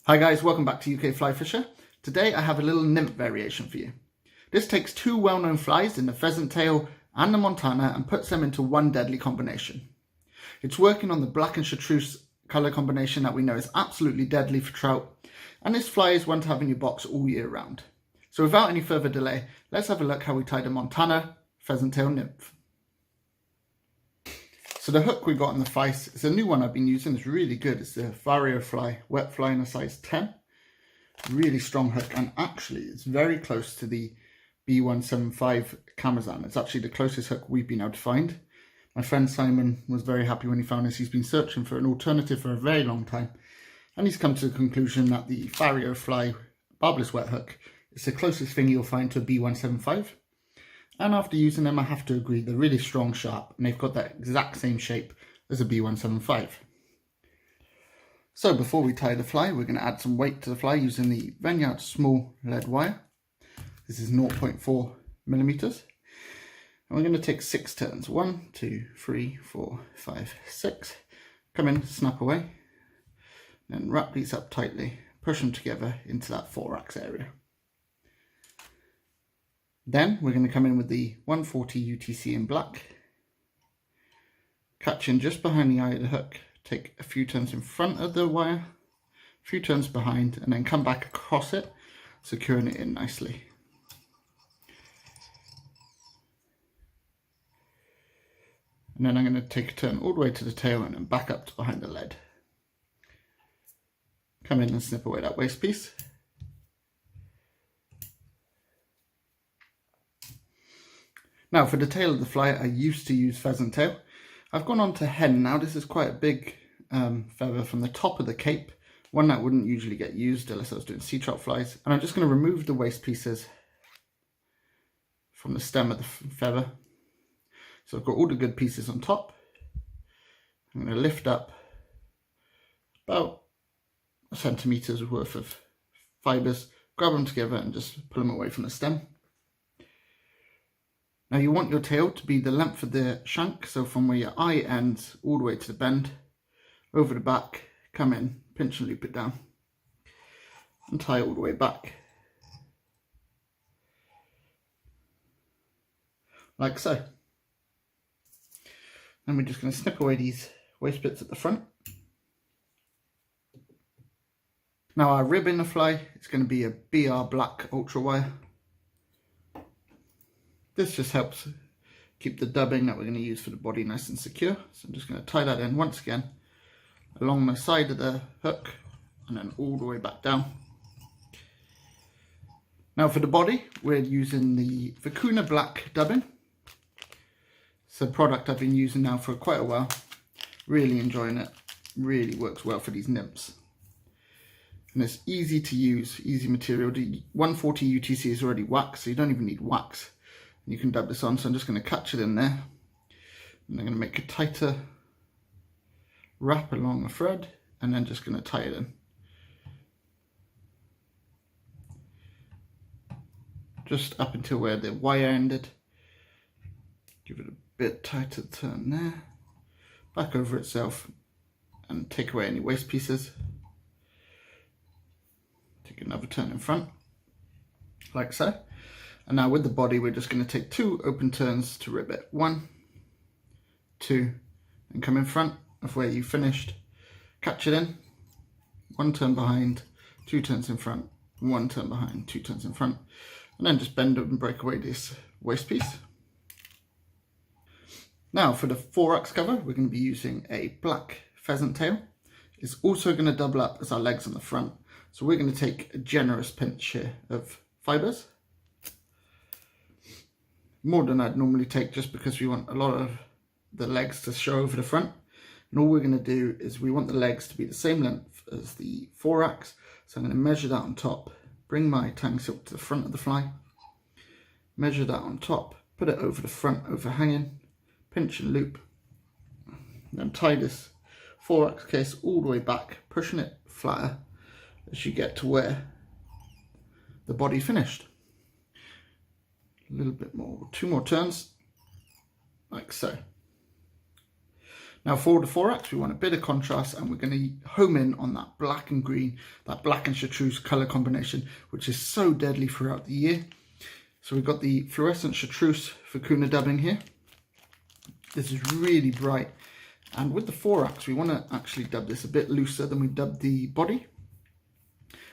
Hi guys, welcome back to UKFlyFisher. Today I have a little nymph variation for you. This takes two well-known flies in the pheasant tail and the Montana and puts them into one deadly combination. It's working on the black and chartreuse colour combination that we know is absolutely deadly for trout, and this fly is one to have in your box all year round. So without any further delay, let's have a look how we tie the Montana Pheasant Tail Nymph. So the hook we got in the vise is a new one I've been using. It's really good. It's the Fario Fly Wet Fly in a size 10. Really strong hook, and actually it's very close to the B175 Camazan. It's actually the closest hook we've been able to find. My friend Simon was very happy when he found this. He's been searching for an alternative for a very long time, and he's come to the conclusion that the Fario Fly Barbless Wet hook is the closest thing you'll find to a B175. And after using them, I have to agree, they're really strong, sharp, and they've got that exact same shape as a B175. So before we tie the fly, we're going to add some weight to the fly using the Vineyard small lead wire. This is 0.4 millimeters. And we're going to take 6 turns. 1, 2, 3, 4, 5, 6. Come in, snap away, and wrap these up tightly. Push them together into that thorax area. Then we're going to come in with the 140 UTC in black, catch in just behind the eye of the hook, take a few turns in front of the wire, a few turns behind, and then come back across it, securing it in nicely. And then I'm going to take a turn all the way to the tail and then back up to behind the lead. Come in and snip away that waste piece. Now for the tail of the fly, I used to use pheasant tail. I've gone on to hen now. This is quite a big feather from the top of the cape, one that wouldn't usually get used unless I was doing sea trout flies. And I'm just going to remove the waste pieces from the stem of the feather. So I've got all the good pieces on top. I'm going to lift up about a centimetre's worth of fibres, grab them together and just pull them away from the stem. Now you want your tail to be the length of the shank, so from where your eye ends all the way to the bend, over the back, come in, pinch and loop it down, and tie all the way back. Like so. And we're just going to snip away these waste bits at the front. Now our rib in the fly is going to be a BR black ultra wire. This just helps keep the dubbing that we're going to use for the body nice and secure. So I'm just going to tie that in once again along the side of the hook and then all the way back down. Now for the body, we're using the Vicuna Black Dubbing. It's a product I've been using now for quite a while. Really enjoying it. Really works well for these nymphs. And it's easy to use, easy material. The 140 UTC is already wax, so you don't even need wax. You can dab this on, so I'm just going to catch it in there. And I'm going to make a tighter wrap along the thread, and then just going to tie it in. Just up until where the wire ended. Give it a bit tighter turn there. Back over itself, and take away any waste pieces. Take another turn in front, like so. And now with the body, we're just going to take 2 open turns to rib it. 1, 2, and come in front of where you finished. Catch it in. 1 turn behind, 2 turns in front, 1 turn behind, 2 turns in front. And then just bend up and break away this waste piece. Now for the thorax cover, we're going to be using a black pheasant tail. It's also going to double up as our legs on the front. So we're going to take a generous pinch here of fibres. More than I'd normally take, just because we want a lot of the legs to show over the front. And all we're going to do is we want the legs to be the same length as the thorax. So I'm going to measure that on top, bring my tang silk to the front of the fly, measure that on top, put it over the front overhanging, pinch and loop, and then tie this thorax case all the way back, pushing it flatter as you get to where the body finished. A little bit more, 2 more turns, like so. Now for the thorax, we want a bit of contrast, and we're going to home in on that black and green, that black and chartreuse colour combination, which is so deadly throughout the year. So we've got the fluorescent chartreuse Vicuna Dubbing here. This is really bright. And with the thorax, we want to actually dub this a bit looser than we dubbed the body.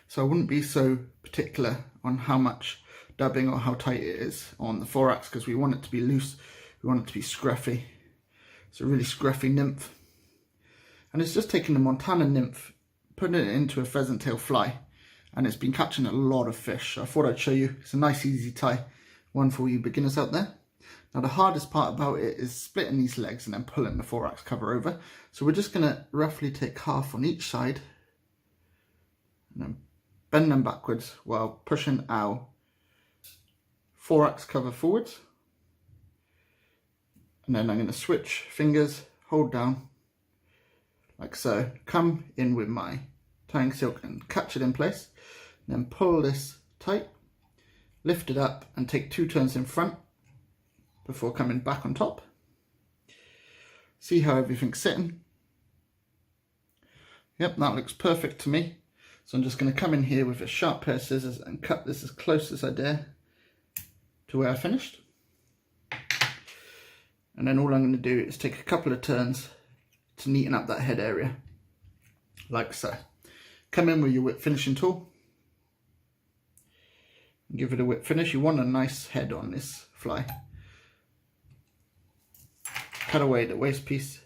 So I wouldn't be so particular on how much dubbing or how tight it is on the thorax, because we want it to be loose, we want it to be scruffy. It's a really scruffy nymph. And it's just taking the Montana nymph, putting it into a pheasant tail fly, and it's been catching a lot of fish. So I thought I'd show you. It's a nice easy tie, one for you beginners out there. Now the hardest part about it is splitting these legs and then pulling the thorax cover over. So we're just going to roughly take half on each side and then bend them backwards while pushing our thorax cover forwards. And then I'm going to switch fingers, hold down like so, come in with my tying silk and catch it in place, and then pull this tight, lift it up and take 2 turns in front before coming back on top. See how everything's sitting? Yep, that looks perfect to me. So I'm just going to come in here with a sharp pair of scissors and cut this as close as I dare to where I finished. And then all I'm going to do is take a couple of turns to neaten up that head area, like so. Come in with your whip finishing tool and give it a whip finish. You want a nice head on this fly. Cut away the waste piece.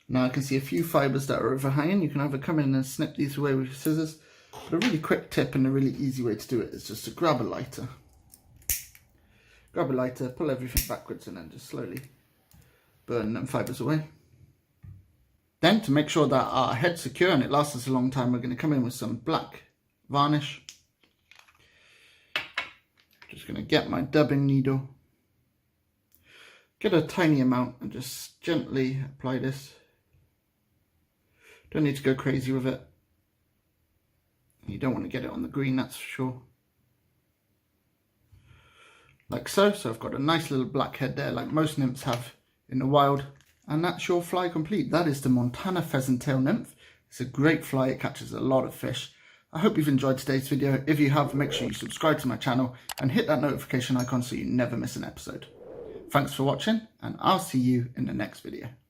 Now I can see a few fibres that are overhanging. You can either come in and snip these away with your scissors, but a really quick tip and a really easy way to do it is just to grab a lighter. Grab a lighter, pull everything backwards and then just slowly burn them fibres away. Then to make sure that our head's secure and it lasts us a long time, we're going to come in with some black varnish. Just going to get my dubbing needle. Get a tiny amount and just gently apply this. Don't need to go crazy with it. You don't want to get it on the green, that's for sure. Like so. So I've got a nice little black head there like most nymphs have in the wild. And that's your fly complete. That is the Montana Pheasant Tail Nymph. It's a great fly, it catches a lot of fish. I hope you've enjoyed today's video. If you have, make sure you subscribe to my channel and hit that notification icon so you never miss an episode. Thanks for watching, and I'll see you in the next video.